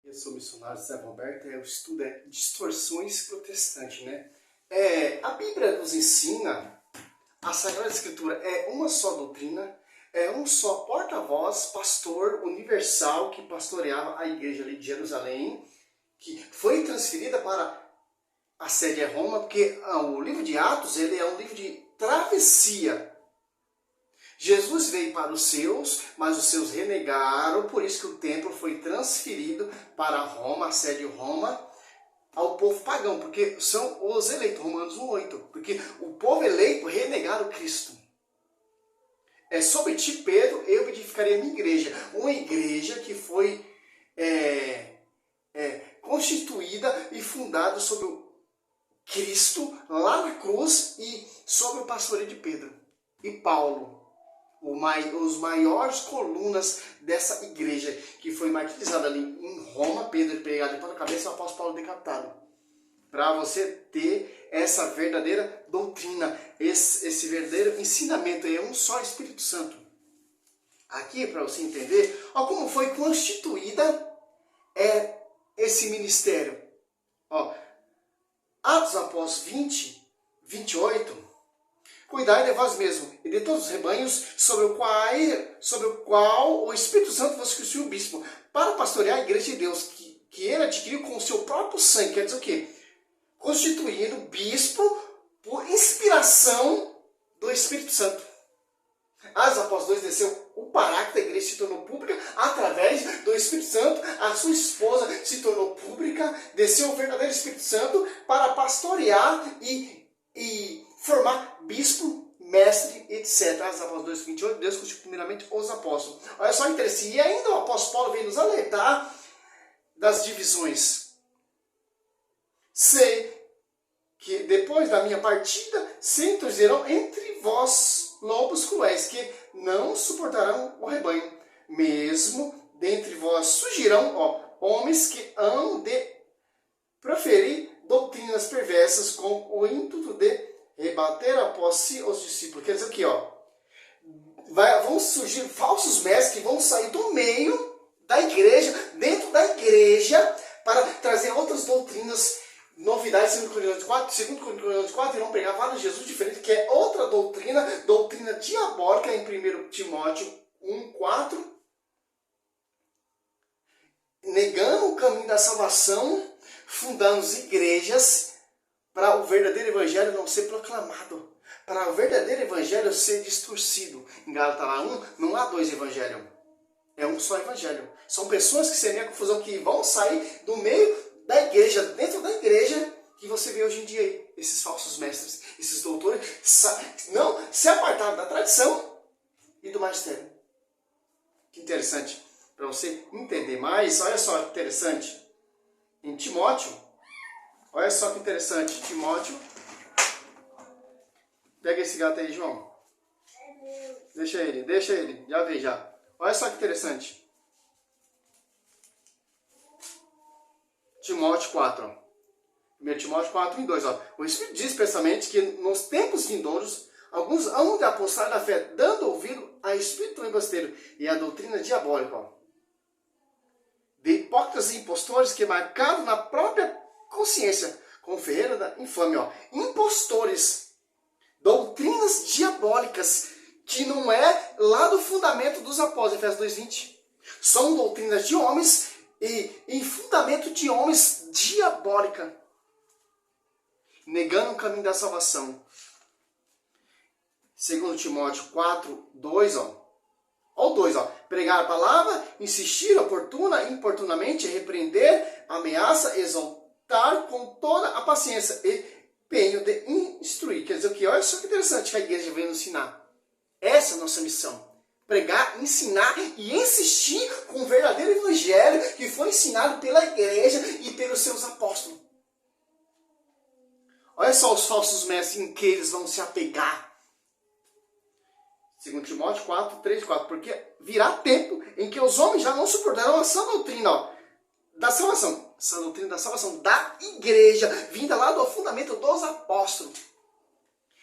Eu sou missionário Zé Roberto e o estudo é distorções protestantes, né? A Bíblia nos ensina, a Sagrada Escritura é uma só doutrina, é um só porta-voz, pastor universal que pastoreava a igreja ali de Jerusalém, que foi transferida para a sede é Roma, porque o livro de Atos ele é um livro de travessia. Jesus veio para os seus, mas os seus renegaram, por isso que o templo foi transferido para Roma, a sede Roma, ao povo pagão, porque são os eleitos, Romanos 1:8, porque o povo eleito renegaram Cristo. É sobre ti, Pedro, eu edificarei a minha igreja, uma igreja que foi constituída e fundada sobre o Cristo lá na cruz e sobre o pastoreio de Pedro e Paulo. Os maiores colunas dessa igreja, que foi martirizada ali em Roma, Pedro pregado de ponta cabeça e o apóstolo Paulo decapitado. Para você ter essa verdadeira doutrina, esse verdadeiro ensinamento, é um só Espírito Santo. Aqui, para você entender, ó, como foi constituída esse ministério. Ó, Atos Apóstolos 20, 28... Cuidai de vós mesmos e de todos os rebanhos sobre o qual o Espírito Santo vos constituiu o bispo, para pastorear a igreja de Deus, que ele adquiriu com o seu próprio sangue. Quer dizer o quê? Constituindo bispo por inspiração do Espírito Santo. Atos Apóstolos 2 desceu o paráclito, da igreja se tornou pública através do Espírito Santo. A sua esposa se tornou pública, desceu o verdadeiro Espírito Santo para pastorear e formar bispo, mestre, etc. As Apóstolos 2:28, Deus constituiu primeiramente os apóstolos. Olha só que interessante. E ainda o apóstolo Paulo vem nos alertar das divisões. Sei que depois da minha partida se introduzirão entre vós lobos cruéis, que não suportarão o rebanho. Mesmo dentre vós surgirão homens que hão de proferir doutrinas perversas com o intuito de rebater após si os discípulos. Quer dizer o quê? Vão surgir falsos mestres que vão sair do meio da igreja, dentro da igreja, para trazer outras doutrinas, novidades. 2 Coríntios 4, irão pregar vários Jesus diferentes, que é outra doutrina diabólica, em 1 Timóteo 1:4, negando o caminho da salvação, fundando igrejas, para o verdadeiro evangelho não ser proclamado, para o verdadeiro evangelho ser distorcido. Em Gálatas 1, não há dois evangelhos, é um só evangelho. São pessoas que semeiam a confusão, que vão sair do meio da igreja, dentro da igreja, que você vê hoje em dia aí, esses falsos mestres, esses doutores, não se apartaram da tradição e do magistério. Que interessante, para você entender mais. Olha só que interessante, em Timóteo, olha só que interessante, Timóteo. Pega esse gato aí, João. Deixa ele, já vem já. Olha só que interessante. Timóteo 4. 1 Timóteo 4:2. O Espírito diz expressamente que nos tempos vindouros, alguns hão de apostar da fé, dando ouvido a espírito embusteiro e a doutrina diabólica. De hipócritas e impostores que marcaram na própria consciência, com ferreira da infame, impostores, doutrinas diabólicas, que não é lá do fundamento dos apóstolos, Efésios 2:20. São doutrinas de homens e fundamento de homens diabólica, negando o caminho da salvação. 2 Timóteo 4:2, pregar a palavra, insistir importunamente, repreender, ameaça, exaltar com toda a paciência e empenho de instruir. Quer dizer o que? Olha só que interessante que a igreja vem nos ensinar. Essa é a nossa missão. Pregar, ensinar e insistir com o verdadeiro evangelho que foi ensinado pela igreja e pelos seus apóstolos. Olha só os falsos mestres em que eles vão se apegar. 2 Timóteo 4:3-4. Porque virá tempo em que os homens já não suportarão essa doutrina da salvação. Essa doutrina da salvação da igreja, vinda lá do fundamento dos apóstolos.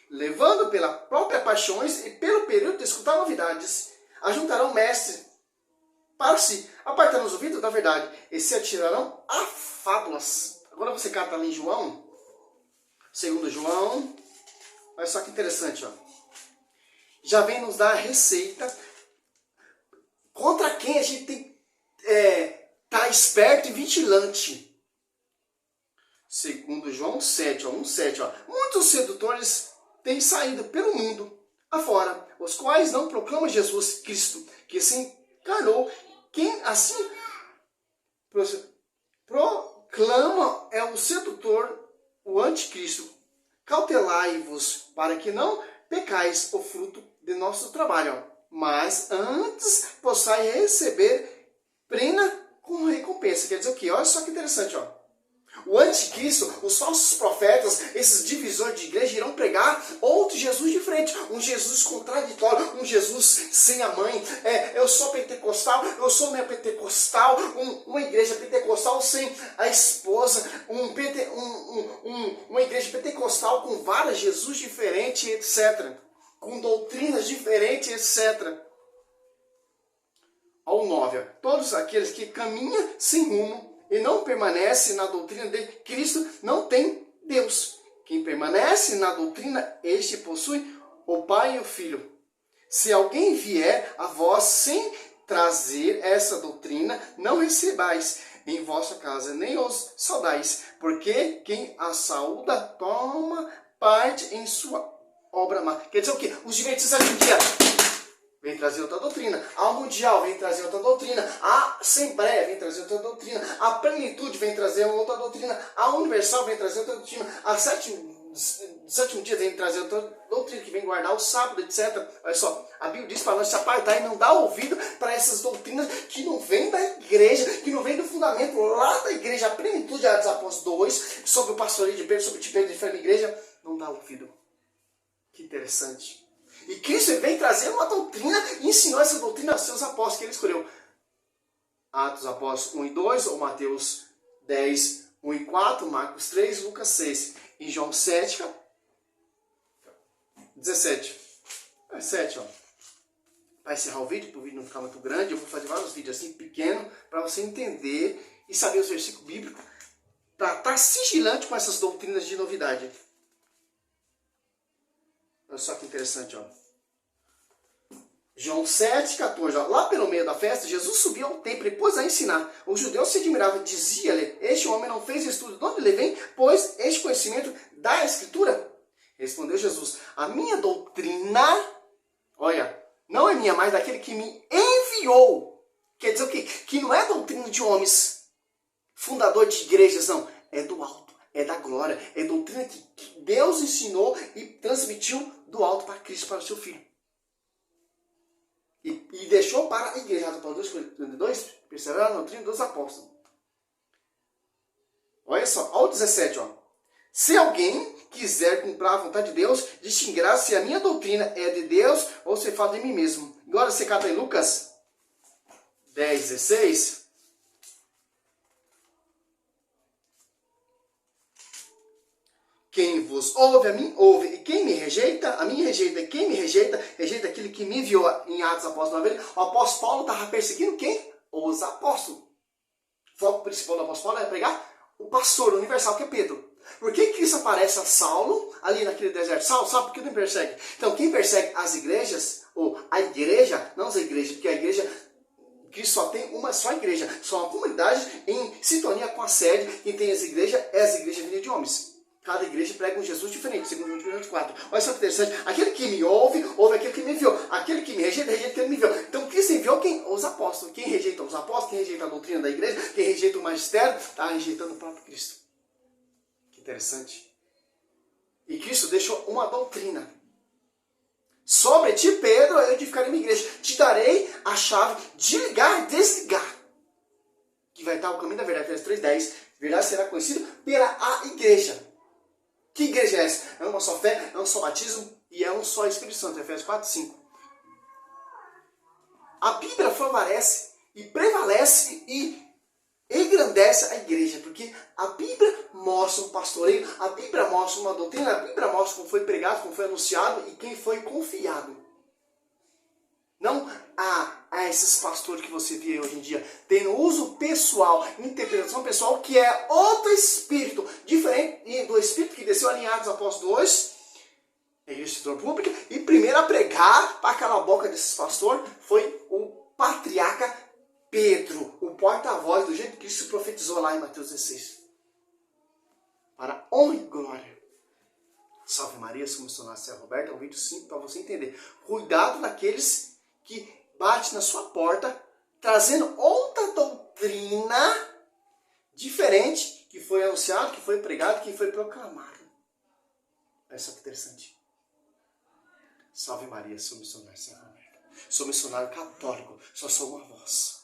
Levando pela própria paixões e pelo período de escutar novidades, ajuntarão mestres para si, apartando os ouvidos da verdade, e se atirarão a fábulas. Agora você cata ali em João, segundo João, olha só que interessante, ó. Já vem nos dar a receita contra quem a gente tem tá esperto e vigilante. Segundo João 7, ó, 1,7, ó. Muitos sedutores têm saído pelo mundo afora, os quais não proclamam Jesus Cristo, que se encarnou. Quem assim proclama é o sedutor, o anticristo. Cautelai-vos para que não pecais o fruto de nosso trabalho, mas antes possais receber plena com recompensa. Quer dizer o quê? Olha só que interessante, ó. O anticristo, os falsos profetas, esses divisores de igreja irão pregar outro Jesus diferente, um Jesus contraditório, um Jesus sem a mãe. Eu sou pentecostal, eu sou neopentecostal, uma igreja pentecostal sem a esposa, uma igreja pentecostal com várias Jesus diferentes, etc. Com doutrinas diferentes, etc. Ao 9, todos aqueles que caminham sem rumo e não permanece na doutrina de Cristo, não tem Deus. Quem permanece na doutrina, este possui o Pai e o Filho. Se alguém vier a vós sem trazer essa doutrina, não recebais em vossa casa, nem os saudais, porque quem a saúda toma parte em sua obra má. Quer dizer o quê? Os adventistas de um dia vem trazer outra doutrina. A Mundial vem trazer outra doutrina. A Assembleia vem trazer outra doutrina. A Plenitude vem trazer outra doutrina. A Universal vem trazer outra doutrina. A Sétimo Dia vem trazer outra doutrina, que vem guardar o sábado, etc. Olha só, a Bíblia diz para nós se apartar e não dar ouvido para essas doutrinas que não vêm da igreja, que não vêm do fundamento lá da igreja. A Plenitude, Atos Apóstolos 2, sobre o pastoreio de Pedro, sobre o tipo de fé da igreja, não dá ouvido. Que interessante. E Cristo vem trazer uma doutrina e ensinou essa doutrina aos seus apóstolos que ele escolheu. Atos Apóstolos 1 e 2, ou Mateus 10, 1 e 4, Marcos 3, Lucas 6. E João 7, 17. 7, ó. Para encerrar o vídeo, para o vídeo não ficar muito grande, eu vou fazer vários vídeos assim, pequenos, para você entender e saber os versículos bíblicos, para estar sigilante com essas doutrinas de novidade. Olha só que interessante, ó. João 7, 14. Ó. Lá pelo meio da festa, Jesus subiu ao templo e pôs a ensinar. Os judeus se admiravam, dizia-lhe: este homem não fez estudo de onde ele vem, pois este conhecimento da Escritura? Respondeu Jesus: a minha doutrina, olha, não é minha, mas daquele que me enviou. Quer dizer o quê? Que não é doutrina de homens, fundador de igrejas, não. É do alto. É da glória, é doutrina que Deus ensinou e transmitiu do alto para Cristo, para o seu Filho. E deixou para a igreja, Paulo 2:42, perseverar na doutrina dos apóstolos. Olha só, olha o 17, ó. Se alguém quiser cumprir a vontade de Deus, distinguirá se a minha doutrina é de Deus ou se fala de mim mesmo. Agora você cata em Lucas 10:16. Quem vos ouve, a mim ouve. E quem me rejeita, a mim rejeita. E quem me rejeita, rejeita aquele que me enviou. Em Atos Apóstolos 9. O apóstolo Paulo estava perseguindo quem? Os apóstolos. O foco principal do apóstolo Paulo é pregar o pastor universal, que é Pedro. Por que Cristo aparece a Saulo, ali naquele deserto? Saulo, sabe por que não persegue? Então, quem persegue as igrejas, ou a igreja, não as igrejas, porque a igreja, Cristo só tem uma só igreja. Só uma comunidade em sintonia com a sede. Quem tem as igrejas é as igrejas vindas de homens. Cada igreja prega um Jesus diferente, segundo João 4. Olha só que interessante. Aquele que me ouve, ouve aquele que me enviou. Aquele que me rejeita, rejeita aquele que me enviou. Então, Cristo enviou quem? Os apóstolos. Quem rejeita os apóstolos, quem rejeita a doutrina da igreja, quem rejeita o magistério, está rejeitando o próprio Cristo. Que interessante. E Cristo deixou uma doutrina. Sobre ti, Pedro, eu edificarei minha igreja. Te darei a chave de ligar e desligar. Que vai estar o caminho da verdade. Efésios 3:10. Verdade será conhecido pela a igreja. Que igreja é essa? É uma só fé, é um só batismo e é um só Espírito Santo. Efésios 4:5. A Bíblia favorece e prevalece e engrandece a igreja, porque a Bíblia mostra um pastoreio, a Bíblia mostra uma doutrina, a Bíblia mostra como foi pregado, como foi anunciado e quem foi confiado. Não a a esses pastores que você vê hoje em dia, tendo uso pessoal, interpretação pessoal, que é outro espírito, diferente do espírito que desceu alinhado dos apóstolos 2, a igreja se tornou pública, e primeiro a pregar para calar a boca desses pastores foi o patriarca Pedro, o porta-voz do jeito que Cristo profetizou lá em Mateus 16. Para honra e glória. Salve Maria, sou missionário Sérgio Roberto, é um vídeo simples para você entender. Cuidado daqueles que batem na sua porta, trazendo outra doutrina diferente que foi anunciado, que foi pregado, que foi proclamado. Olha só que interessante. Salve Maria, sou missionário Sérgio Roberto. Sou missionário católico, só sou uma voz.